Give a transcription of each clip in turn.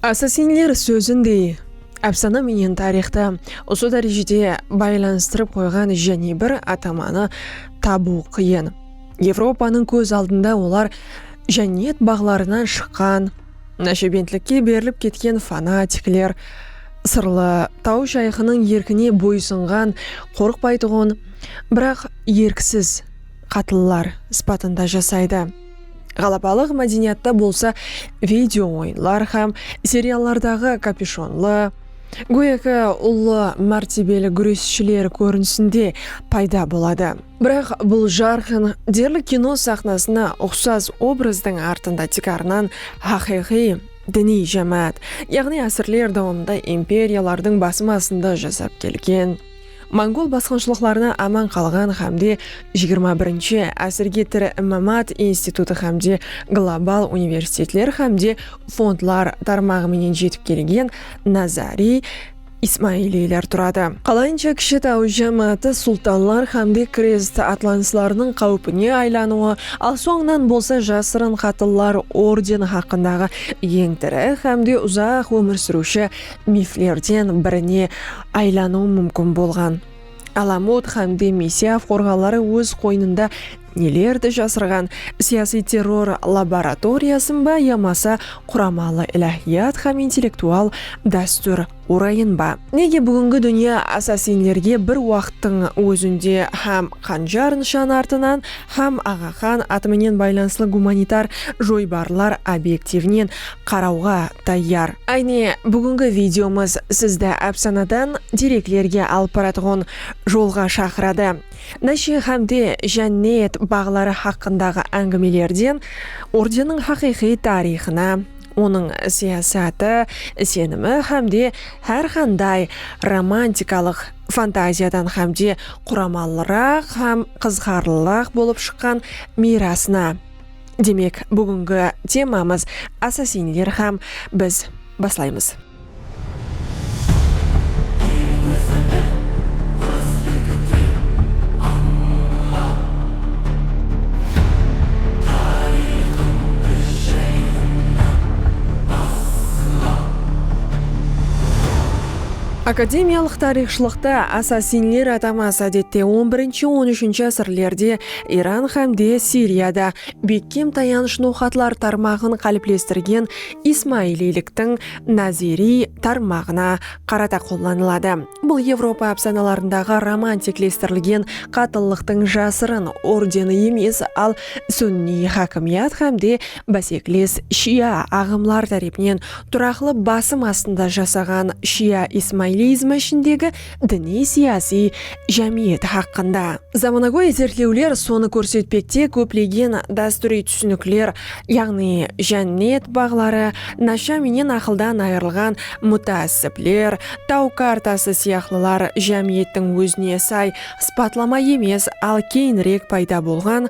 Ассасинлер сөзіндей, әпсана менен тарихта осы дәрежеде байланыстырып қойған және бір атаманы табу қиын. Европаның көз алдында олар жәннет бағларынан шыққан, нәшебентлікке беріліп кеткен фанатиклер, сырлы тау шайқының еркіне бойсынған қорықпайтұғын, бірақ ерксіз қатылылар спатында жасайды. Ғалапалық мәдениетті болса видео ойынлар һәм сериаллардағы капюшонлы, гөйекі ұлы мәртебелі күресшілер көрінісінде пайда болады. Бірақ бұл жарқын дерлік кино сахнасына ұқсас образдың артында тикарынан хақиқи діни жамаат, яғни әсірлер дауымында империялардың басымасында жасап келген, Моңғол басқыншылықтарына аман қалған һәмде 21-ші әсірге тірі Имамат институты һәмде глобал университетлер һәмде фондлар тармағыменен жетіп келген Назари Исмаилилер тұрады. Қалайынша кіші тау жамааты сұлтанлар һәмде крест атлансларының қауіпіне айлануы, ал соңынан болса жасырын қатыллар орден хақындағы ең тірі һәмде ұзақ өмір сүруші мифлерден біріне айлануы мүмкін болған. Аламут һәмде Мессияв қорғалары өз қойнында нелерді жасырған, сияси террор лабораториясын ба, ямаса құрамалы иләхият һәм интеллектуал дәстүр орайын ба. Неге бүгінгі дүния ассасинлерге бір уақыттың өзінде һәм қанжар нышан артынан, һәм ағахан атыменен байланысты гуманитар жойбарлар объективінен қарауға таяр. Айне бүгінгі видеомыз сізді әпсанадан деректерге алып баратығын жолға шақырады. Нәши һәмде жәннет бағлары хақындағы әңгімелерден орденнің хақиқи тарихына, оның сиясаты, сенімі һәмде әрқандай романтикалық фантазиядан һәмде құрамалырақ һәм қызғарлылық болып шыққан мирасына. Демек, бүгінгі темамыз ассасинлер һәм біз баслаймыз. Академиялық тарихшылықта ассасинлер атамасы әдетте 11-13 әсірлерде Иран һәмде Сирияда беккем таяныш ноқатлар тармағын қалыплестірген Исмаилиліктің Назири тармағына қарата қолданылады. Бұл Европа әпсаналарындағы романтиклестірілген қатыллықтың жасырын ордені емес, ал сүнни хакимият һәмде бәсеклес шия ағымлар тарапынан тұрақлы басым астында жасаған шия Исмаилизм ішіндегі діни сияси жәмиет хақында. Заманауи зерттеулер соны көрсетпекте көплеген дәстүри түсініктер, яғни жәннет бағлары, наша менен ақылдан айырылған мутәссіплер, тау картасы сияқтылар жәмиеттің өзіне сай спатлама емес, ал кейінірек пайда болған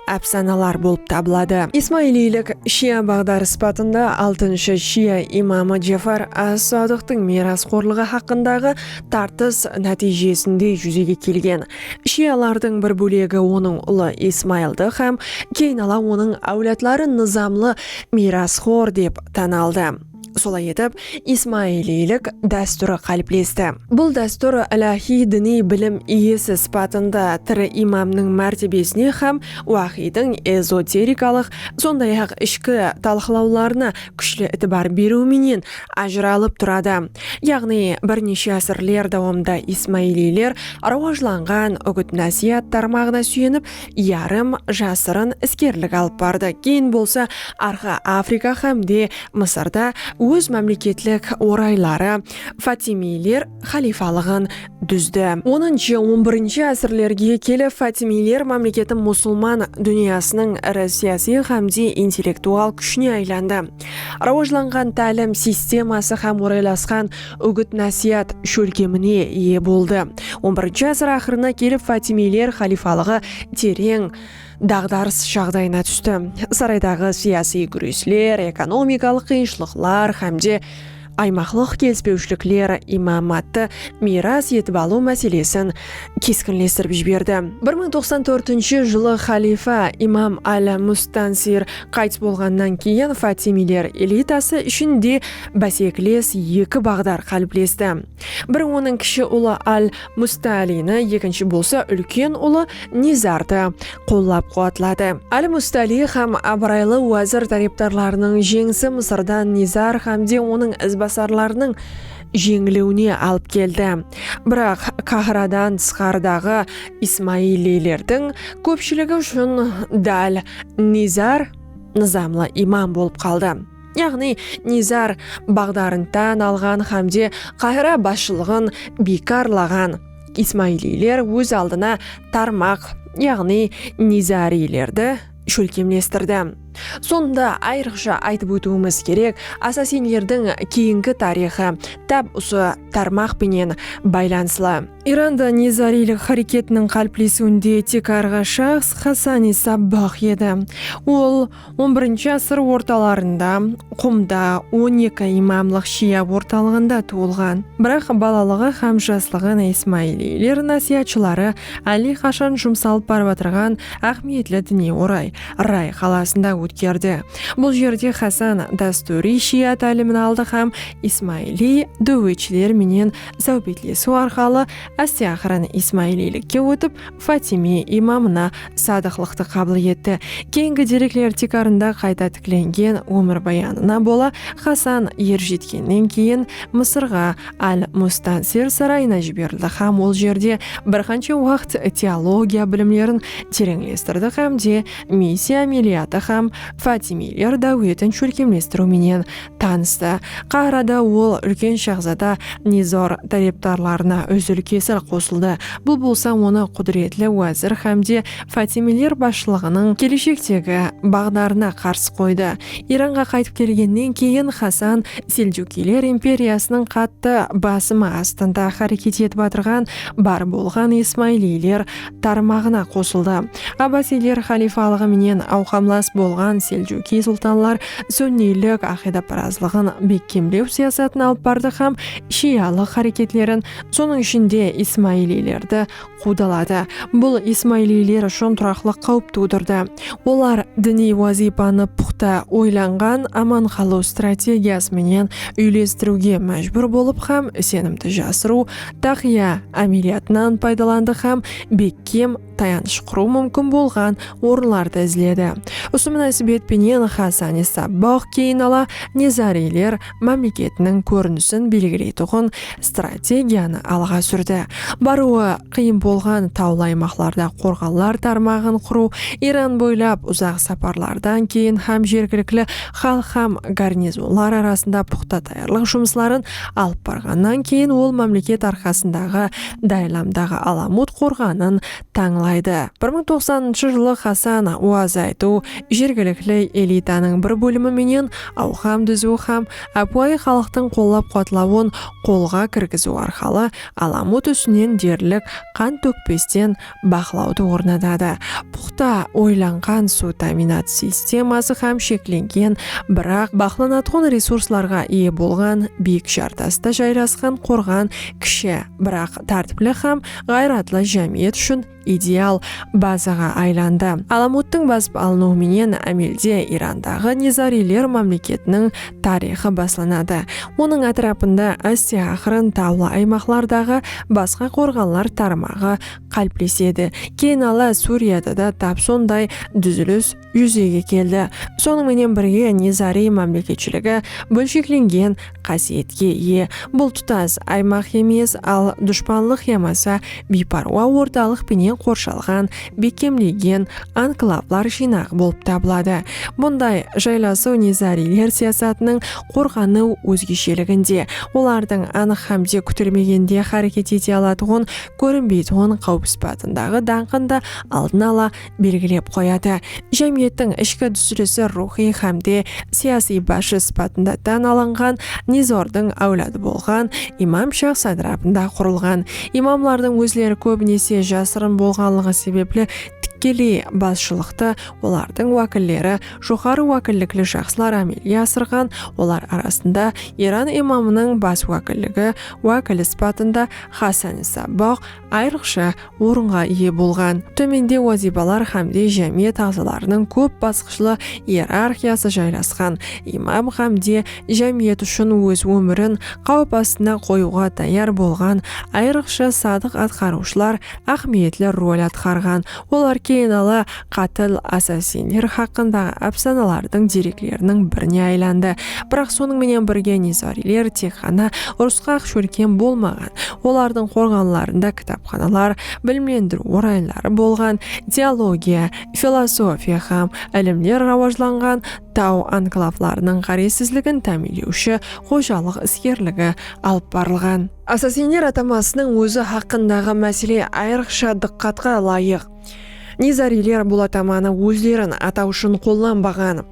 әпсаналар болып табылады. Исмаилилік шия бағдар спатында 6-шы шия имамы Джафар ас-Садықтың мирасқорлығы хақындағы тартыс нәтижесінде жүзеге келген. Шиялардың бір бөлегі оның ұлы Исмаилды һәм кейінала оның әулетлары низамлы мирасқор деп таналды. Солай етіп, Исмаилилік дәстүрі қалыплесті. Бұл дәстүр әләхи діни білім иесі спатында тірі имамның мәртебесіне һәм уахидың эзотерикалық, сондай-ақ ішкі талқылауларына күшлі ітібар беруіменен ажыралып тұрады. Яғни, бірнеше әсірлер дауамда Исмаилилер рауажланған үгіт насихат тармағына сүйеніп, ярым жасырын іскерлік алып барды. Кейін болса, арқа Африка һәмде Мысырда өз мемлекетлік орайлары Фатимилер халифалығын дүзді. 10-11 әсірлерге келіп Фатимилер мемлекеті мұсылман дүниясының ірі сияси һәмде интеллектуал күшіне айланды. Рауажланған тәлім системасы һәм орайласқан үгіт насихат шөлкеміне ие болды. 11 ғасыр ақырына келіп Фатимилер халифалығы терең дағдарыс жағдайына түсті. Сарайдағы сияси күреслер, экономикалық қиыншылықтар һәмде аймақлық келіспеушіліктер имаматты мирас етіп алу мәселесін кескінлестіріп жіберді. 1094 жылы халифа имам Аль-Мустансир қайтыс болғаннан кейін фатимилер элитасы ішінде бәсекелес екі бағдар қалыптасты. Бір оның кіші ұлы Аль-Мусталины, екінші болса үлкен ұлы Низарды қоллап қуатлады. Аль-Мустали һәм абырайлы уәзір тариптарларының жеңісі Мысырдан Низар һәмде оның ізбасарларының жеңілуіне алып келді. Бірақ Кахрадан тысқардағы Исмаилилердің көпшілігі үшін дәл Низар низамлы имам болып қалды. Яғни Низар бағдарын тән алған һәмде Қахира басшылығын бекарлаған. Исмаилилер өз алдына тармақ, яғни Низарилерді шөлкемлестірді. Сонда айрықша айтып өтуіміз керек, ассасинлердің кейінгі тарихы тап осы тармақпенен байланысылы. Иранда Низарилік харекетінің қалыптасуында тек арғы шахс Хасан Саббах еді. Ол 11-ші ғасыр орталарында Құмда 12 имамлық шия орталығында туылған. Бірақ балалығы һәм жаслығын Исмаилилер насихатшылары әлі қашан жұмсалып барып отырған ахметлі діни орай Рай қаласында өткерді. Бұл жерде Хасан дәстүри шия тәлімін алды һәм Исмаили дөуетшілер менен сәубетлесу арқалы астиақырын Исмаилилікке өтіп, Фатими имамына садықлықты қабыл етті. Кейінгі деректер текарында қайта тікленген өмір баянына бола Хасан ер жеткеннен кейін Мысырға Аль-Мустансир сарайына жіберілді һәм ол жерде бірқанша уақыт теология білімлерін тереңлестірді һәмде миссия амелияты һәм Фатимилер дәуетін шөлкемлестіруменен танысты. Қахрада ол үлкен шахзада Низор тариптарларына үзілкесіл қосылды. Бұл болса оны құдіретлі уәзір һәмде Фатимилер басшылығының келешектегі бағдарына қарсы қойды. Иранға қайтып келгеннен кейін Хасан Селджукилер империясының қатты басымы астында харекет етіп отырған бар болған Исмаилилер тармағына қосылды. Аббасилер халифалығы менен ауқамлас болған Селджуки сұлтанлар сүннилік ақида-паразлығын бекемдеу саясатын алып барды һәм шиялық харекетлерін, соның ішінде Исмаилилерді қудалады. Бұл Исмаилилер үшін тұрақлық қауіп тудырды. Олар діни вазипаны пұхта ойланған аман қалу стратегиясымен үйлестіруге мәжбүр болып һәм сенімді жасыру тақия амелиятынан пайдаланды һәм беккем таяныш құру мүмкін болған орынларды ізледі. Осы мұнасибетпенен Хасан Саббах кейін ала Низарилер мемлекетінің көрінісін белгілейтұғын стратегияны алға сүрді. Баруы қиын болған таулы аймақтарда қорғанлар тармағын құру, Иран бойлап ұзақ сапарлардан кейін һәм жергілікті халық һәм гарнизонлар арасында пұхта даярлық жұмысларын алып барғаннан кейін ол мемлекет арқасындағы Дайламдағы Аламут қорғанын таңлайды. 1090 жылы Хасан уаз айту жергілікті элитаның бір бөліміменен ауқам дүзу һәм апуай халықтың қолап қуатлауын қолға кіргізу арқылы Аламут үстінен дерлік қан төкпестен бақылауды орнатады. Пұхта ойланған су таминат системасы һәм шекленген, бірақ бақыланатын ресурсларға ие болған биік жартаста жайрасқан қорған кіші, бірақ тәртіплі һәм ғайратлы жәмиет үшін идеал базаға айланды. Аламуттың басып алынуыменен әмелде Ирандағы Низарилер мемлекетінің тарихы басланады. Оның атрапында астиақырын таулы аймақлардағы басқа қорғанлар тармағы қалыптаседі. Кейін ала Сурияда да тап сондай дүзіліс жүзеге келді. Сонымен бірге Низари мемлекетшілігі бөлшекленген қасиетке ие. Бұл тұтас аймақ емес, ал дұшпанлық емаса бейпаруа орталық пенен қоршалған бекемлеген анклавлар жинағы болып табылады. Бұндай жайласу Низарилер саясатының қорғану өзгешелігінде, олардың анық һәмде күтілмегенде харекет ете алатығын, көрінбейтін қауіп сипатындағы даңқында алдын ала белгілеп қояды. Жәмиеттің ішкі түзілісі рухи һәмде саяси басшы сипатында тән алынған Низордың әулады болған имам шах садрабында құрылған. Имамлардың өзлері көбінесе жасырын болғанлығы себеплі тікелей басшылықты олардың уәкіллері жоғары уәкілліклі шахслар әмелге асырған. Олар арасында Иран имамының бас уәкілі спатында Хасан Саббақ айрықша орынға ие болған. Төменде уазибалар хамде жәмиет ағзаларының көп басқышлы иерархиясы жайласқан. Имам хамде жәмиет үшін өз өмірін қауіп астына қоюға даяр болған. Айрықша садық атқарушылар ахметлі рөл атқарған. Олар кейінала қатыл ассасиндер хақындағы әпсаналардың деректерінің біріне айланды. Бірақ соның менен бірге низарилер тек қана ұрысқа шөлкен болмаған. Олардың қорғанларында кітапханалар, білімлендіру орайлары болған. Теология, философия хам ілімдер рауажланған. Тау анклавларының қаресізлігін тәмелеуші қожалық іскерлігі алып барылған. Ассасиндер атамасының өзі хақындағы мәселе айрықша диққатқа лайық. Низарилер бұл атаманы өздерін атау үшін қолданбаған.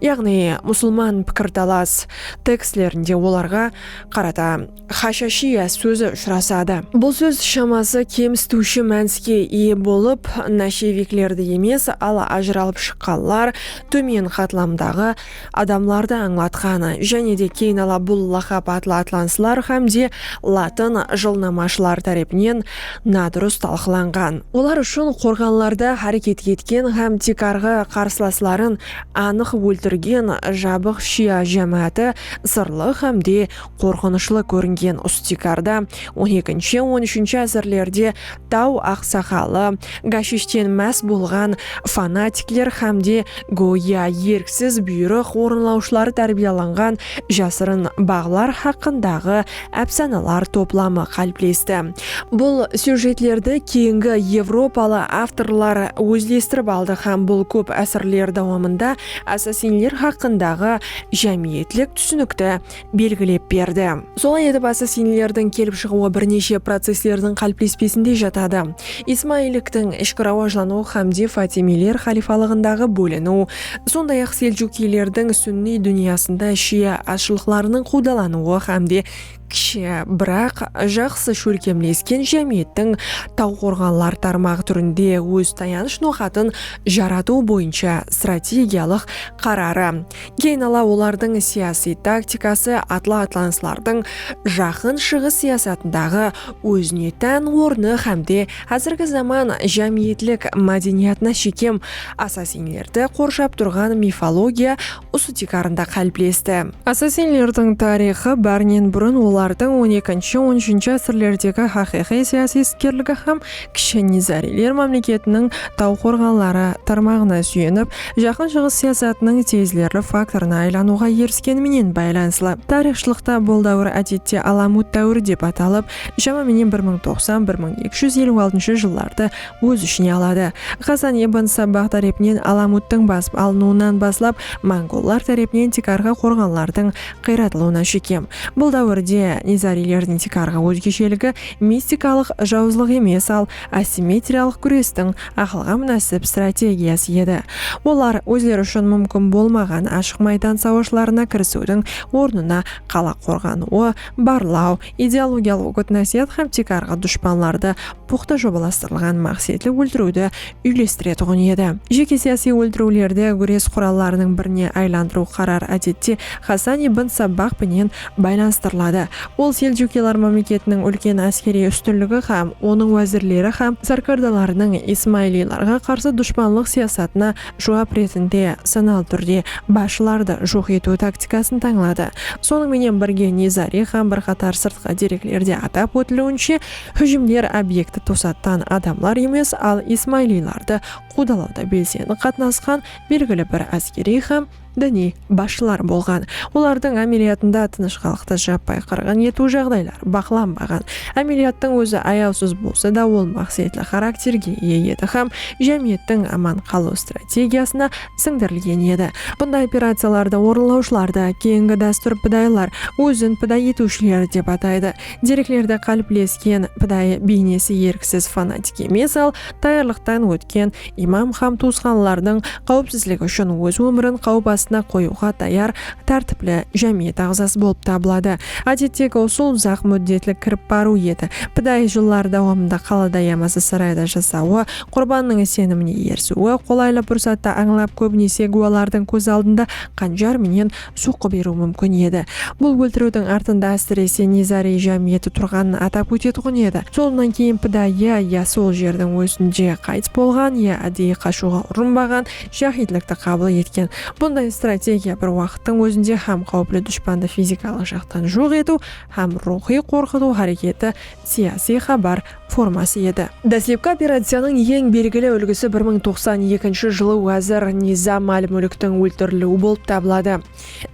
Яғни мұсылман пікірталас текстілерінде оларға қарата хашашия сөзі ұшырасады. Бұл сөз шамасы кемсітуші мәніске ие болып, нашевиклерді емес, ал ажыралып шыққанлар төмен қатламдағы адамларды аңлатқаны, және де кейінала бұл лақап атлы атланслар хамде латын жылнамашылар тарапынан надұрыс талқыланған. Олар үшін қорғанларда харекет еткен һәм тикарға қарсыласларын анық өлтірген жабық шия жәмәті сырлы хамде қорқынышлы көрінген ұстикарда 12-13 әсірлерде тау ақсақалы гашиштен мәс болған фанатиклер хамде гоя еріксіз бұйрық орынлаушылары тәрбияланған жасырын бағлар хақындағы әпсаналар топламы қалыптасты. Бұл сюжетлерді кейінгі европалы авторлар өзлестіріп алды һәм бұл көп әсірлер дауамында ассасинлер хақындағы жәмиетлік түсінікті белгілеп берді. Солай етіп ассасинлердің келіп шығуы бірнеше процесслердің қалыптаспесінде жатады. Исмаиликтің ішкі рауажлану хамде фатимилер халифалығындағы бөліну, сондай-ақ селджукилердің сүнни дүниясында шия ашылықларының қудалануы хамде кіші, бірақ жақсы шөлкемлескен жәмиеттің тауқорғанлар тармақ түрінде өз таяныш ноқатын жарату бойынша стратегиялық қарары. Кейінала олардың сияси тактикасы атлы атланслардың жақын шығыс сиясатындағы өзіне тән орны хамде қазіргі заман жәмиетлік мәдениетіне шекем ассасинлерді қоршап тұрған мифология ұсытикарында қалыптасты. Ассасинлердің тарихы бәрінен бұрын олардың 12-13 әсірлердегі хақиқи сияси іскерлігі һәм кіші низарилер мемлекетінің тау қорғанлары тармағына сүйеніп, жақын шығыс сиясатының тезлерлі факторына айлануға еріскеніменен байланысылы. Тарихшылықта бұл дәуір әдетте аламут дәуірі деп аталып, шамамен 1090-1256 жылдарды өз ішіне алады. Хасан ибн Саббақ тарапынан аламуттың басып алынуынан баслап, монголлар тарапынан тикарға қорғанлардың қиратылуына шекем. Бұл дәуірде низарилердің тикарға өзгешелігі мистикалық жауызлық емес, ал асимметриялық күрестің ақылға мұнасып стратегиясы еді. Олар өздері үшін мүмкін болмаған ашық майдан сауашларына кірісудің орнына қала қорғануы, барлау, идеологиялық үгіт-насихат һәм тикарға дұшпанларды пұхта жобаластырылған мақсатлы өлтіруді үйлестіретұғын еді. Жеке саяси өлтірулерді күрес құралларының біріне айландыру қарар әдетте Хасан ибн Саббақ пенен байланыстырылады. Ол селджукилар мемлекетінің үлкен әскери үстінлігі һәм оның уәзірлері һәм саркардаларының исмаилиларға қарсы дұшпанлық сиясатына жауап ретінде санал түрде басшыларды жоқ ету тактикасын таңлады. Соның менен бірге низари һәм бірқатар сыртқы деректерде атап өтілуінше, хүжімдер объекті тосаттан адамлар емес, ал исмаилиларды қудалауда белсенді қатынасқан белгілі бір әскери һәм діни басшылар болған. Олардың әмелиятында тыныш халықты жаппай қырғын ету жағдайлар бақыланбаған. Әмелияттың өзі аяусыз болса да ол мақсатлы характерге ие еді һәм жәмиеттің аман қалу стратегиясына сіңдірілген еді. Бұндай операцияларды орынлаушыларды кейінгі дәстүр пидайлар өзін пидай етушілер деп атайды. Деректерде қалыптасқан пидай бейнесі еріксіз фанатик емес, ал даярлықтан өткен имам һәм туысқанлардың қауіпсіздігі үшін өз өмірін қауіп астына қоюға даяр тәртіплі жәмиет ағзасы болып табылады. Әдеттегі ұсул ұзақ мүддетлік кіріп бару еді. Підай жыллар дауамында қалада ямасы сарайда жасауы, құрбанның сеніміне ерсуі, қолайлы пұрсатта аңлап көбінесе гуалардың көз алдында қанжар менен соққы беру мүмкін еді. Бұл өлтірудің артында әсіресе низари жәмиеті тұрғанын атап өтетұғын еді. Соңынан кейін підай я сол жердің өзінде қайтыс болған, я әдейі қашуға ұрынбаған, шахидлікті қабыл еткен. Бұндай стратегия бір уақыттың өзінде һәм қауіплі дұшпанды физикалық жақтан жоқ ету, һәм рухи қорқыту әрекеті сияси хабар формасы еді. Дәслепкі операцияның ең белгілі үлгісі 1092 жылы уәзір Низам әл-Мүліктің өлтірілуі болып табылады.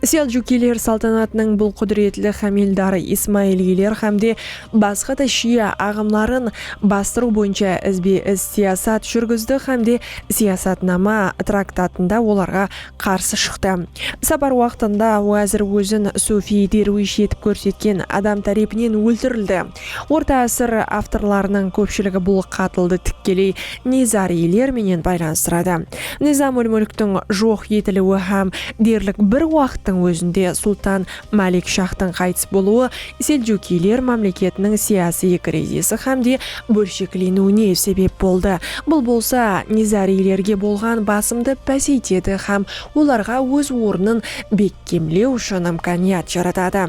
Селджукилер салтанатының бұл құдіретлі хамилдары Исмаилилер һәмде басқа да шия ағымларын бастыру бойынша ізбе-із сиясат жүргізді һәмде сиясатнама трактатында оларға қарсы шықты. Сапар уақытында уәзір өзін суфи деруиш етіп көрсеткен адам тарапынан өлтірілді. Орта ғасыр авторларының көпшілігі бұл қатылды тікелей низарилер менен байланыстырады. Низам әл-Мүліктің жоқ етілуі һәм дерлік бір уақыттың өзінде Сұлтан Мәлик Шахтың қайтыс болуы селджукилер мемлекетінің сияси кризисі һәмде бөлшекленуіне себеп болды. Бұл болса низарилерге болған басымды пәсейтеді һәм оларға өз орнын бекемлеу үшін имканият жаратады.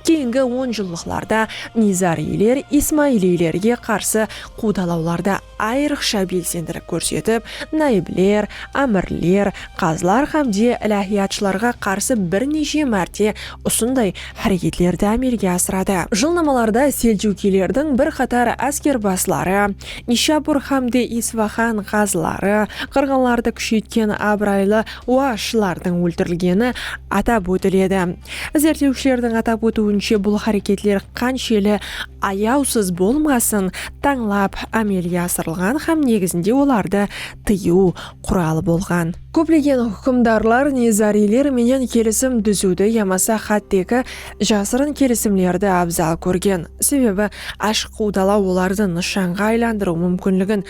Кейінгі 10 жылдықтарда низарилер Исмаилилерге қарсы қудалауларда айрықша белсенділік көрсетіп, наиблер, әмірлер, қазылар һәмде иләһиятшыларға қарсы бірнеше мәрте осындай әрекетлерді әмелге асырады. Жылнамаларда селджукилердің бір қатар әскербасылары, Нишапур һәмде Исфахан қазылары, қырғынларды күшейткен абырайлы уашылардың өлтірілгені атап өтіледі. Зерттеушілердің атап өтуінше бұл әрекетлер қаншелі аяусыз болмасын таңлап әмелге асырылған һәм негізінде оларды тыю құралы болған. Көптеген хукымдарлар низарилер менен келісім дүзуді ямаса хаттегі жасырын келісімлерді абзал көрген. Себебі ашық қудалау оларды нышанға айландыру мүмкінлігін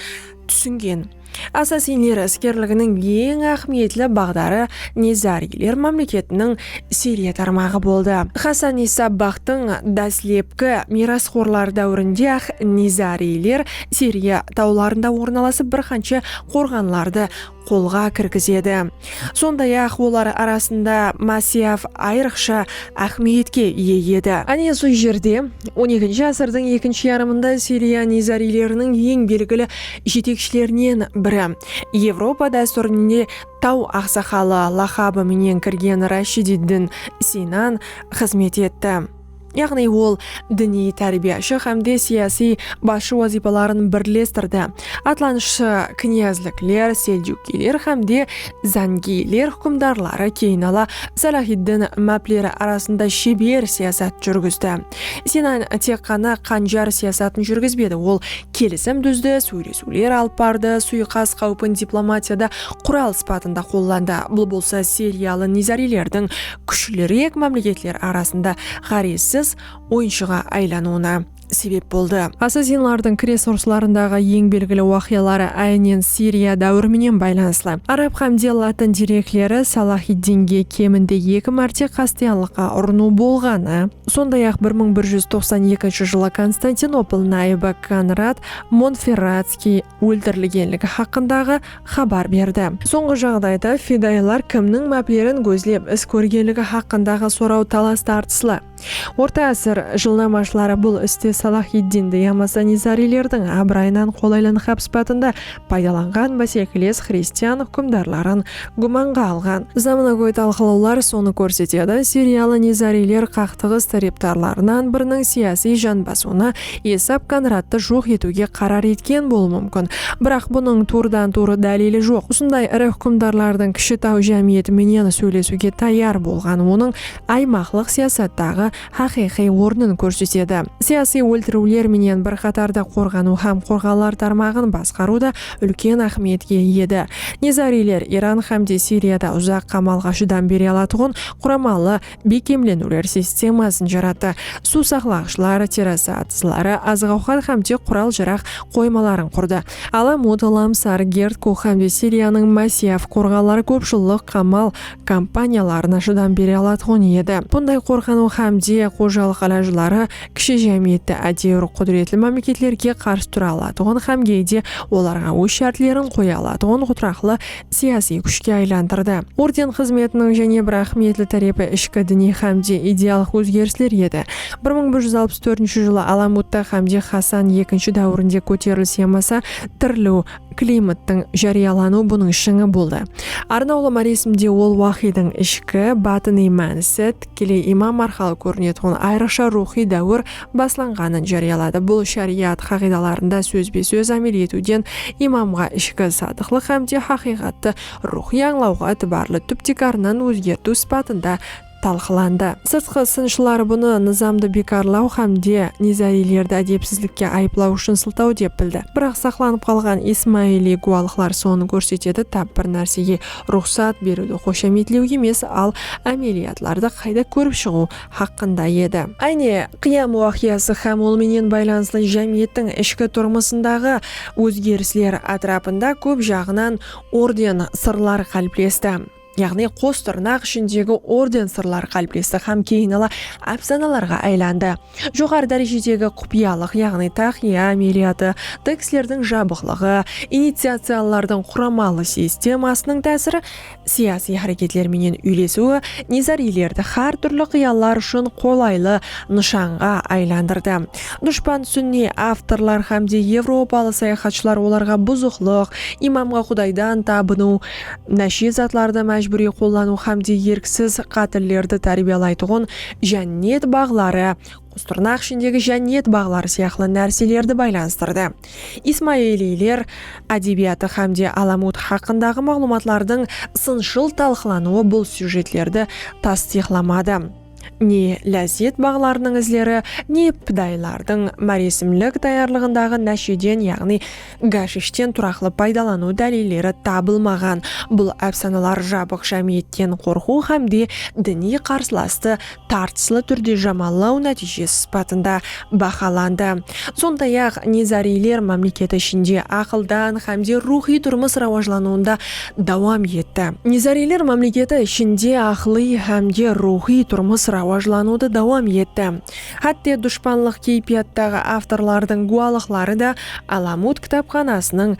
түсінген. Ассасинлер әскерлігінің ең ахметлі бағдары низарилер мемлекетінің Сирия тармағы болды. Хасан Саббахтың дәслепкі мирасхорлар дәуірінде низарилер Сирия тауларында орналасып бір қанша қорғанларды қолға кіргізеді. Сондай-ақ олар арасында Масияф айрықша ахметке ие еді. Әне сол жерде 12-ші ғасырдың екінші ярымында Сирия низарилерінің ең белгілі жетекшілерінен бірі. Европа дәстүрінде тау ақсақалы лақабы менен кірген Рашидиддин Синан қызмет етті. Яғни ол діни тәрбиеші һәмде сияси басшы вазипаларын бірлестірді. Атланшы князліклер, селджукилер һәмде зангилер хукымдарлары кейін ала Салахиддин мәплері арасында шебер сиясат жүргізді. Синан тек қана қанжар сиясатын жүргізбеді. Ол келісім дүзді, сөйлесулер алып барды, суйқас қаупін дипломатияда құрал сипатында қолданды. Бұл болса Сириялы низарилердің күшлірек мемлекеттер арасында ғаресіз ойыншыға айлануына себеп болды. Ассасинлардың крес ұрыстарындағы ең белгілі уақиялары айнен Сирия дәуірімен байланыслы. Араб һәмде латын деректері Салахиддинге кемінде 2 мәрте қастиянлыққа ұрыну болғаны. Сондай-ақ 1192 жылы Константинопол найыбы Конрад Монферратский өлтірілгенлігі хақындағы хабар берді. Соңғы жағдайда фидайлар кімнің мәплерін көзлеп іс көргенлігі хақындағы сорау талас тартыслы. Орта ғасыр жылнамашылары бұл істе Салахиддинді ямаса низарилердің абырайынан қолайлы хабспатында пайдаланған бәсекелес христиан хукымдарларын гуманға алған. Заманауи талқылаулар соны көрсетеді. Сириялы низарилер қақтығыс тараптарларынан бірінің сияси жанбасуына есап Конрадты жоқ етуге қарар еткен болуы мүмкін. Бірақ бұның турдан-туры дәлелі жоқ. Осындай ірі хукымдарлардың кіші тау жәмиетіменен сөйлесуге таяр болған, оның аймақлық сиясаттағы haqiqiy o'rnini ko'rsatadi. Siyosiy o'ltiruvlar menен bir qatorda qo'rg'anuv ham qo'rg'onlar tarmog'ini boshqaruvda ulkan ahamiyatga ega. Nizariylar Iran hamda Suriyada uzoq qamalga shudam bera oladigan qurilmali bekemlanuvlar sistemasini yaratdi. Suv saqlagichlar, terrasa atzlari, oziq-ovqat hamda qurol-jarog' qo'ymalarini qurdi. Alamut, Lamsar, Gerdku hamda Suriyaning massiv qo'rg'onlari ko'pchilik qamal kompaniyalarini shudam bera oladigan edi. Bunday qo'rg'anuv hamda qo'shaloq alajlari kishi jamiyatda adevr qudratli mamlakatlarga qarshi tura oladigan hamga ularga o'z shartlarini qo'ya oladigan qudraqli siyosiy kuchga aylantirdi. Orden xizmatining yana bir ahamiyatli tarafi ishqi diniy hamda ideal o'zgarishlar edi. 1164-yili Alamutda hamda Hasan II davrida ko'tarilsa yamasa turli klimatning jarayonlanishi buning ishini bo'ldi. Arnaula marismda ol vahiding ishqi batiniy ma'nosi tikili imom marhal ko'rinadigan ayriqcha ruhiy davr boshlanganini jarayonladi. Bu shariat qoidalarida so'z-be-so'z amal etuvdan imomga ishqi sodiqlik hamda haqiqatni ruhiy anglovga e'tiborli tubtikardan o'zgartirish sifatida talqilandi. Sirtqi sinishlar buni nizomda bekorlav hamda nizariylarda adabsizlikka ayblash uchun siltov deb bildi. Biroq saqlanib qolgan Ismoiliy guvohlar soni ko'rsatadi, tab bir narsaga ruxsat beruvdi qo'shamitliw emas, al amaliyotlarda qayda ko'rib chiqu haqida edi. Ayni qiyam voqeasi ham ol bilan bog'lanishli jamiyatning ishqi turmusindagi o'zgarishlar atrofida ko'p jag'dan orden sirlari qalblasdi. Ya'ni qo'stirnaq ishindagi orden sirlari qalblasida ham keyinala afsonalarga aylandi. Jo'qor darajadagi qupiyalik, ya'ni taxiya amaliyoti, tekstlarning jabiqligi, initiatsiyalarning qurilmali sistemasining ta'siri siyosiy harakatlar bilan uylashuvi nizariylarda har turli qiyonlar uchun qo'layli nishonga aylantirdi. Dushman sunniy avtorlar hamda yevropalik sayohatchilar ularga buzuqlik, imomga Xudoydan tabinuv, nashizatlarda majburiy qo'llanuv hamda yerksiz qatllarda tarbiyalaydigan jannat bog'lari, qo'stirnaq ishindagi jannat bog'lari siyaqli narsalarni baylantirdi. Ismoiliylar adabiyoti hamda Alamut haqidagi ma'lumotlarning sinchil talqinanuvi bu syujetlarda tasdiqlamadi. Ni lazzat bog'larining izlari, ni pidaylarning marismlik tayyorlig'idagi nashidan, ya'ni gashishdan turaqli foydalanuv dalillari topilmagan. Bu afsonalar jabiq jamiyatdan qo'rquv hamda diniy qarshilikni tartibli turda jamallov natijasi sifatida baholandi. Sondayoq nizariylar mamlakati shunday aqldan hamda ruhiy turmush rivojlanuvida davom etdi. Nizariylar mamlakati shunday aqliy hamda ruhiy turmush rivojlanuvida davom etdi. Hatto dushmanlik kayfiyatdagi avtorlarning guvohliklarida Alamut kitobxonasining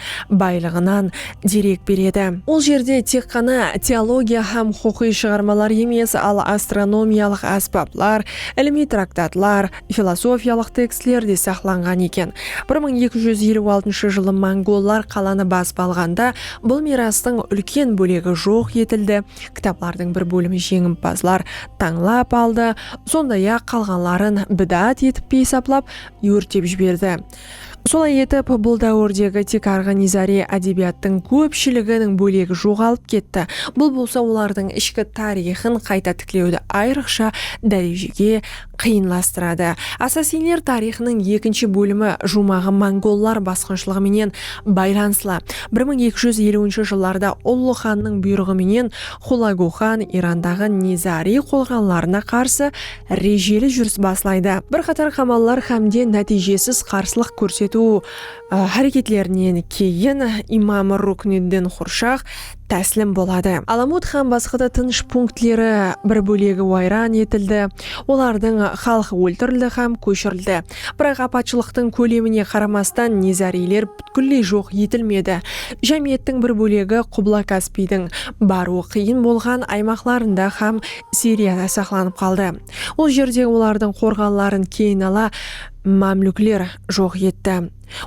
boylig'idan derak beradi. U yerda teqqana teologiya ham huquqiy shiormalar emas, astronomiyalik asboblar, ilmiy traktatlar, filosofiyalik tekstlar saqlangan ekan. 1226-yili Mongollar qal'ani bosib olganda bu merosning ulkan bo'ligi yo'q etildi. Kitoblarning bir bo'limi jengimпазlar tanlab oldi. Sondayoq qolganlarini bidat etib hisoblab yo'rtib jibirdi. Солай етіп, бұл дәуірдегі тек низари әдебиеттің көпшілігінің бөлегі жоғалып кетті. Бұл болса олардың ішкі тарихын қайта тіклеуді айрықша дәрежеге қиынластырады. Ассасинлер тарихының екінші бөлімі жұмағы монголлар басқыншылығыменен байланысла. 1250 жылларда Ұлы ханның бұйрығыменен Хулагу хан Ирандағы низари қолғанларына қарсы режелі жүріс басылайды. Bir қатар қамаллар хамде нәтижесіз қарсылық көрсету hareketlerinden keyin İmam Rukniddin Xurshaq taslim bo'ladi. Alamut ham boshqa tinish punktlari bir bo'legi vayron etildi. Ularning xalqi o'ldirildi ham ko'chirildi. Biroq apachilikning ko'lamiga qaramasdan nizariylar butkul yo'q etilmedi. Jamiyatning bir bo'legi Qubla Kaspiyning baruvi qiyin bo'lgan aymoqlarida ham Suriyada saqlanib qoldi. U yerda ularning qo'rg'onlarini keyinala mamluklar yo'q etdi.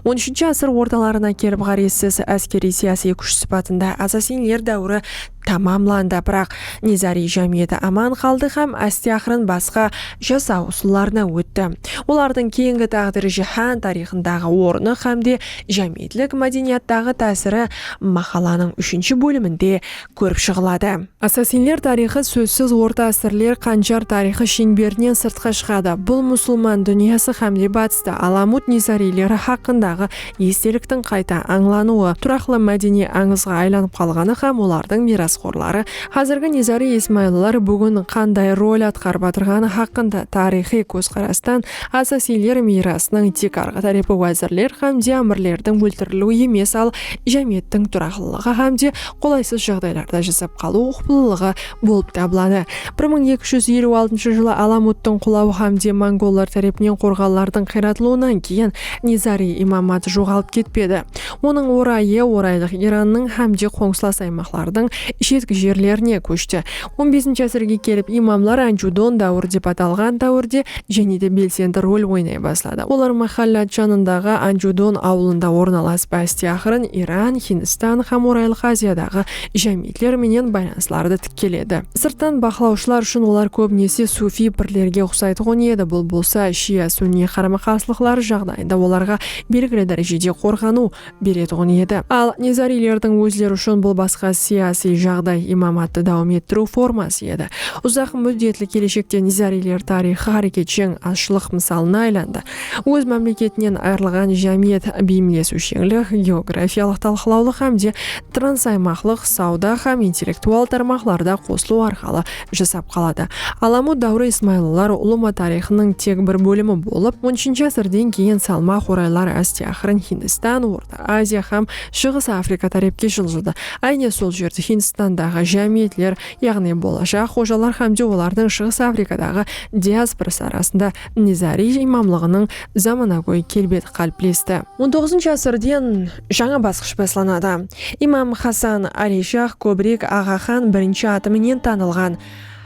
13-asr o'rtalarına kelib qaraysiz askeriy siyosiy kuch sifatida Asasinlar davri тамамланды, бірақ Низари жәмиеті аман қалды һәм әсте-ақырын басқа жасау ұсуларына өтті. Олардың кейінгі тағдыры жаһан тарихындағы орны һәмде жәмиетлік мәдениеттағы тәсірі мақаланың 3-ші бөлімінде көріп шығылады. Ассасинлер тарихы сөзсіз орта әсірлер қанжар тарихы шеңберінен сыртқа шығады. Бұл мұсылман дүниесі һәмде батыста Аламут Низарилері хақындағы естеліктің қайта аңлануы, тұрақлы мәдени аңызға айланып қалғаны һәм олардың мирасқорлары қазіргі Низари Исмаилилар бүгін қандай роль атқарып отырғаны хақында тарихи көзқарастан ассасинлер мирасының тек арғы тарапы уәзірлер һәмде әмірлердің өлтірілуі емес, ал жәмиеттің тұрақлылығы һәмде қолайсыз жағдайларда жасап қалу ұқыптылығы болып табылады. 1256 жылы Аламуттың құлауы һәмде монголлар тарапынан қорғалардың қиратылуынан кейін Низари имаматы жоғалып кетпеді. Оның орайлық Иранның һәмде қоңсылас аймақтардың шеткі жерлеріне көшті. 15 ғасырға келіп имамлар Анжудон дәуір деп аталған дәуірде және де белсенді рөл ойнай бастады. Олар махаллат жанындағы Анжудон ауылында орналасып, әсте-ақырын Иран, Хиндистан һәм орайлық Азиядағы жәмиетлер менен байланыстарды тікеледі. Сырттан бақылаушылар үшін олар көбінесе суфи пірлерге ұқсайды еді. Бұл болса шия сүнни қарама-қарсылықтары жағдайында оларға белгілі дәрежеде қорғану береді еді. Ал Низарилердің өздері үшін бұл басқа сияси жағдай имаматты дауам еттіру формасы еді. Ұзақ мүддетлі келешекте Низарилер тарихы харекетшең азшылық мысалына айланды. Өз мемлекетінен айырылған жәмиет бейімлесушеңлік, географиялық талқылаулық һәмде трансаймақлық сауда һәм интеллектуал тармақларда қосылу арқылы жасап қалады. Аламут дәуірі Исмаилилар ұлыма тарихының тек бір бөлімі болып, 10-ші ғасырдан кейін салмақ орайлар әсте-ақырын Хиндистан, Орта Азия һәм Шығыс Африка тарапқа жылжыды. Әне сол жерде Хиндистандағы жәмиетлер, яғни болашақ қожалар һәмде олардың Шығыс Африкадағы диаспорасы арасында Низари имамлығының заманауи келбеті қалыптасты. 19-ші ғасырдан жаңа басқыш басталады. Имам Хасан Али Шах көбірек Аға хан бірінші атымен танылған.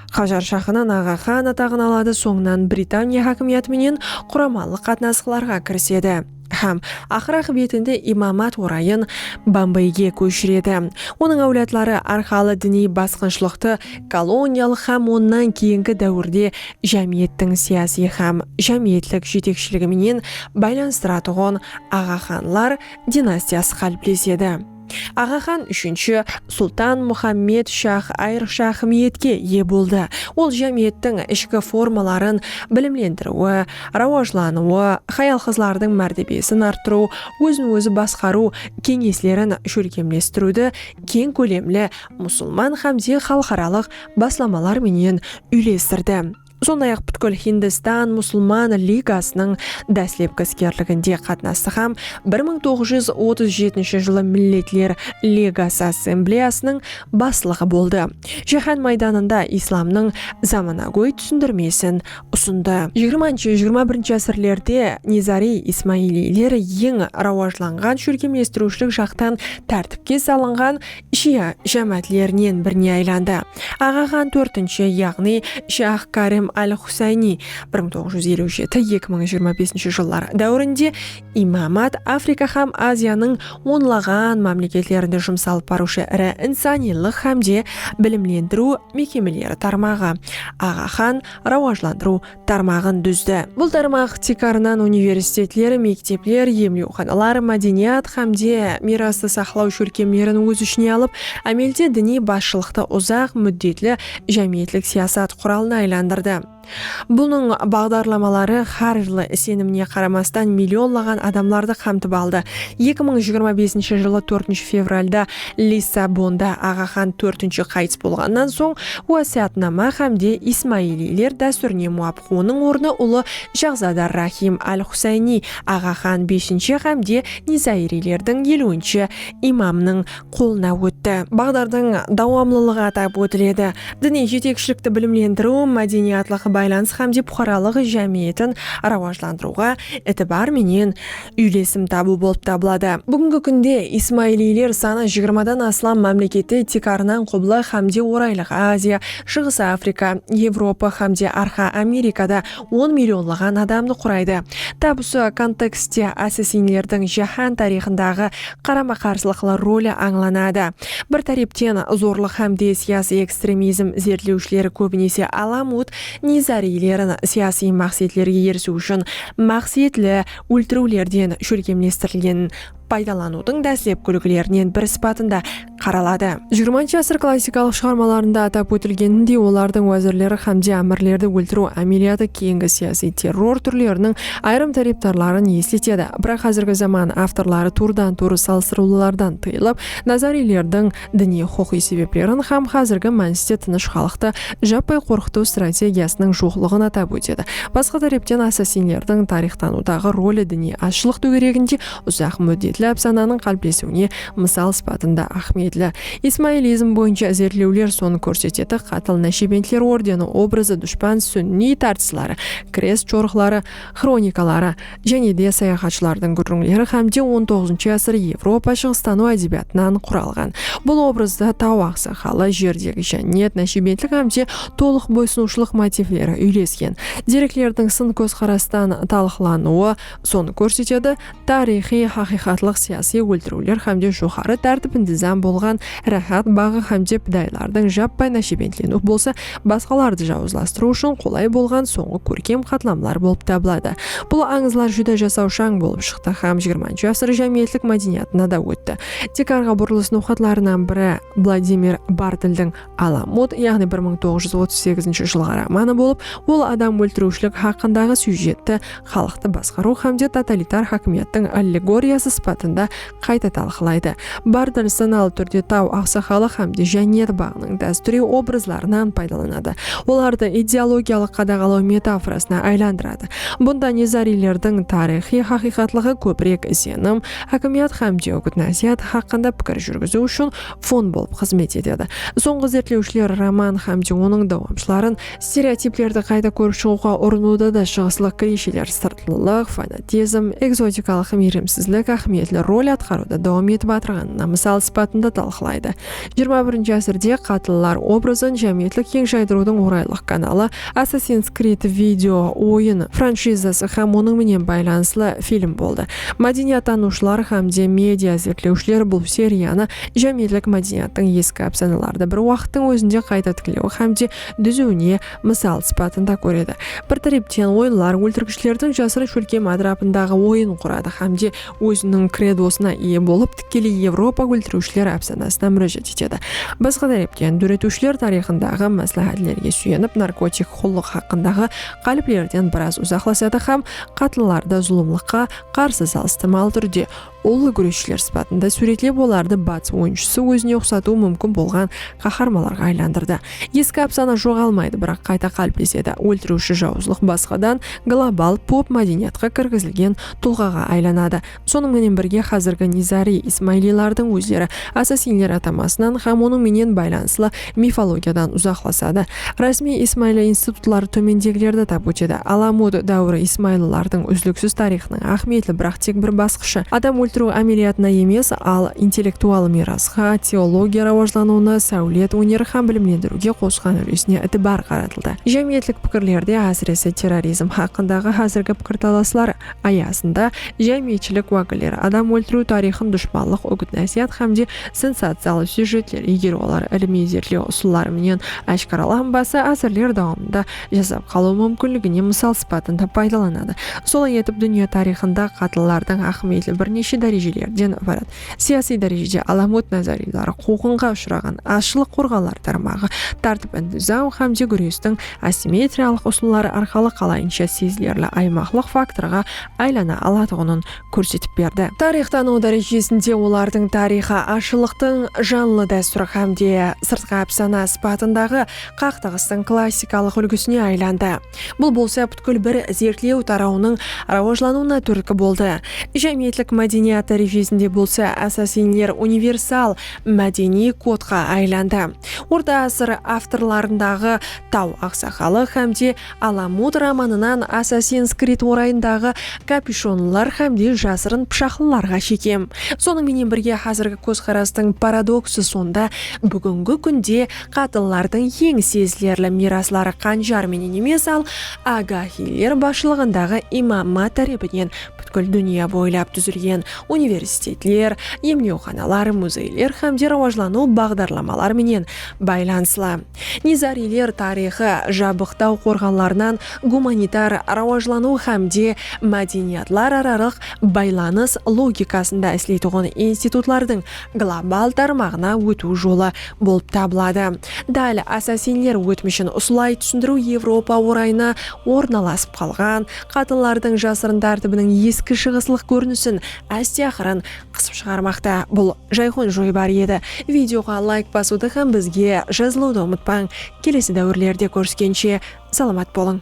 Қажар шахынан Аға хан атағын алады, соңынан Британия хакимиятіменен құрамалық қатынасқыларға кіріседі. Һәм ақыр бетінде имамат орайын Бомбейге көшіреді. Оның әулетлары арқалы діни басқыншылықты колониялық һәм оннан кейінгі дәуірде жәмиеттің сияси һәм жәмиетлік жетекшілігіменен байланыстыратұғын Аға ханлар династиясы қалыптаседі. Аға хан 3-ші Сұлтан Мұхаммед Шах айрықша шахмиетке ие болды. Ол жәмиеттің ішкі формаларын білімлендіруі, рауажлануы, хаялқызлардың мәртебесін арттыру, өзін-өзі басқару кеңеслерін шөлкемлестіруді кең көлемлі мұсылман һәмде халықаралық басламалар менен үйлестірді. Сондай-ақ бүткіл Хиндистан мұсылман лигасының дәслепкі іскерлігінде қатнасты һәм 1937 жылы Миллетлер Лигасы ассамблеясының басшылығы болды. Жаһан майданында исламның заманауи түсіндірмесін ұсынды. 20-21 ғасырлерде Низари Исмаилилер ең рауажланған шөлкемлестірушілік жақтан тәртіпке салынған шия жәмәтлерінен біріне айланды. Аға хан 4-ші, яғни Шах Карим Аль-Хусайни 1957-2025 жылдар дәуірінде имамат Африка һәм Азияның онлаған мемлекеттерінде жұмсалып барушы ірі инсанилық һәмде білімлендіру мекемелері тармағы. Аға хан рауажландыру тармағын дүзді. Бұл тармақ текарынан университетлер, мектеплер, емлеуханалар, мәдениет һәмде мирасты сақлау шөлкемлерін өз ішіне алып, әмелде діни басшылықты ұзақ мүддетлі жәмиетлік сиясат құралына айландырды. Бұның бағдарламалары har жылы сеніміне қарамастан миллионлаған адамларды қамтып алды. 2025 жылы 4 февральда Лиссабонда Аға хан 4-ші қайтыс болғаннан соң уасиятнама һәмде Исмаилилер дәстүріне муафиқ оның орны ұлы Шахзада Рахим Аль-Хусайни Аға хан 5-ші һәмде Низарилердің 50-ші имамның қолына өтті. Бағдардың дауамлылығы атап өтіледі. Діни жетекшілікті білімлендіру, мәдениетлік байланыс hamda buqaralıq jamiyatın ravajlandыруга этибар менен үйлесим табуу болуп табылады. Бүгүнкү күндө Исмаилилер саны 20дан аслан мамлекети тикарынан кубла hamda Орайлык Азия, Чыгыс Африка, Европа hamda Арка Америкада 10 миллионлаган адамды курайды. Табысы контекстте ассасинлердин жаһан тарихындагы карама-каршылыклар ролу аңланады. Bir тариптен зорлук hamda siyasi ekstremizm зерттөөчүлөр көбүнесе Аламут Низарилерин siyasi максатларга еришүү үчүн максатлы өлтүрүүлөрдөн шөлкемлештирилгенин пайдалануудың дәслеп күлгілерінен бір сипатында қаралады. 20-шы ғасыр классикалық шығармаларында атап өтілгеніндей, олардың уәзірлері hamda әмірлерді өлтіру әмелияты кейінгі саяси террор түрлерінің айрым тариптарларын еслетеді. Бірақ қазіргі заман авторлары турдан-туры салыстырулардан тыйылып, Назарилердің діни құқи себеплерін һәм қазіргі мәністе тыныш халықты жаппай қорқыту стратегиясының жоқтығын атап өтеді. Басқа тариптен ассасинлердің тарихтанудағы ролі діни азшылық төңірегінде ұзақ мүддет әпсананың қалыптасуіне мысал сипатында ахметлі. Исмаилизм бойынша зерттеулер соны көрсетеді. Қатыл нәшибентлер ордені образы дұшпан сүнни тартыстары, крест чорықлары, хроникалары және де саяхатшылардың көріністері hamda 19-шы ғасыр Европа шығыстану әдебиятынан құралған. Бұл образда тау ақсақалы, жердегі жәннет, нәшибентлік hamda толық бойсынушылық мотивлері үйлескен. Деректердің сын көзқарастан талқылануы соны көрсетеді. Тарихи хақиқатлық siyasi өлтірулер hamda жоғары тәртіп интизам болған рахат бағы hamda пидайлардың жаппай нәшибентлену болса, басқаларды жауызластыру үшін қолай болған соңғы көркем қатламлар болып табылады. Бұл аңызлар жүдә жасаушаң болып шықты һәм 20-шы ғасыр жәмиеттік мәдениетіне да өтті. Тикарға бұрылыс нұхатларынан бірі Владимир Бартельдің Аламут, яғни 1938 жылғы романы болып, ол адам өлтірушілік хақындағы сюжетті халықты басқару hamda тоталитар хакимияттың аллегориясы сипатында қайта талқылайды. Бартель саналы түрде тау ақсақалы hamda жәннет бағының дәстүри образларынан пайдаланады. Оларды идеологиялық қадағалау метафорасына айландырады. Бұнда Низарилердің тарихи хақиқатлығы көбірек сенім, хакимият hamda үгіт-насихат хақында пікір жүргізу үшін фон болып қызмет етеді. Соңғы зерттеушілер роман hamda оның давамшыларын стереотиплерді қайта көріп шығуға ұрынуда да шығыслық клишелер сыртылық, фанатизм, экзотикалық мейірімсіздік ахметлі роль атқаруда давам етіп отырғанына мысал сипатында талқылайды. 21-ші ғасырда қатылылар образын жәмиеттік кең жайдырудың орайлық каналы Assassin's Creed видео ойын франшизасы һәм оның менен байланыслы фильм болды. Мәдениеттанушылар hamda медиа зерттеушілер бұл серияны жәмиеттік мәдениеттің ескі әпсаналарды бір уақыттың өзінде қайта тікілеу hamda дүзуіне мысал сипатында көреді. Bir тариптен ойлар өлтіргішлердің жасырын шөлкем адрапындағы ойын құрады hamda өзінің кредосына ие болып, тікелей Европа өлтірушілер әпсанасына мүрәжәт етеді. Басқа тариптен дүретушілер тарихындағы мәслихатлерге сүйеніп, наркотик құллық хақындағы қаліплерден біраз ұзақласады һәм қатылыларды зұлымлыққа қарсы салыстырмалы түрде олы күресшілер сипатында суретлеп, оларды батыс ойыншысы өзіне ұқсатуы мүмкін болған қаһармаларға айландырды. Ескі әпсана жоғалмайды, бірақ қайта қалыптаседі. Өлтіруші жауызлық басқадан глобал поп мәдениетке кіргізілген тұлғаға айланады. Сонымен бірге қазіргі Низари Исмаилилардың өздері ассасинлер атамасынан һәм оның менен байланыслы мифологиядан ұзақласады. Расми Исмаили институтлары төмендегілерді тап өтеді. Аламут дәуірі Исмаилилардың үзліксіз тарихының ахметлі, бірақ тек бір басқышы. Адам өлтіру әмелиятына емес, ал интеллектуал мирасқа, теология раважлануына, сәулет өнері һәм білімлендіруге қосқан үлесіне этибар қаратылды. Жәмиеттік пікірлерде әсіресе терроризм хақындағы қазіргі пікірталаслар аясында жәмиетчілік уәкілдері адам өлтіру тарихын дұшпанлық үгіт-насихат hamda сенсациялы сюжеттер, егер олар ілми зерттеу ұсулары менен ашқараланбаса, әсірлер давамында жасап қалу мүмкіндігіне мысал сипатында пайдаланады. Солай етіп дүние тарихында қатылылардың ахметлі бірнеше дәрежелерден барады. Саяси дәрежеде Аламут Назарилары қуғынға ұшыраған азшылық қорғалар тармағы, тәртіп интизам hamda күрестің асимметриялық ұсулары арқылы қалайынша сезілерлі аймақлық факторға айлана алатығының көрсетіп берді. Тарихтану дәрежесінде олардың тарихы ашылықтың жанлы дәстүрі hamda сыртқы әпсана сипатындағы қақтығыстың классикалық үлгісіне айланды. Бұл болса бүткіл бір зерттеу тарауының раважлануына түрткі болды. Жәмиеттік мәдениет мәдениет дәрежесінде болса, ассасинлер универсал мәдени кодқа айланды. Орта ғасыр авторларындағы Тау ақсақалы хамде Аламут романынан Assassin's Creed орайындағы капюшонлар хамде жасырын пышақлыларға шекем. Соның менен бірге қазіргі көзқарастың парадоксы сонда бүгінгі күнде қатыллардың ең сезілерлі мираслары қанжар менен емес, ал агахилер башылығындағы имамат тәребінен бүткіл дүния бойлап түзілген университетлер, емлеуханалар, музейлер хамде рауажлану бағдарламалар менен байланысла. Низарилер тарихы жабықтау қорғанларынан гуманитар рауажлану хамде мәдениятлар аралық байланыс логикасында әслейтіғын институтлардың глобал тармағына өту жолы болып табылады. Дәл ассасинлер өтмішін ұсылай түсіндіру Европа орайына орналасып қалған қатылардың жасырын тәртібінің ескі шығыслық көрінісін әсте ақырын қысып шығармақта. Бұл Жайхон Жойбар еді. Видеоға лайк басуды һәм бізге жазылуды ұмытпаң. Келесі дәуірлерде көріскенше саламат болың.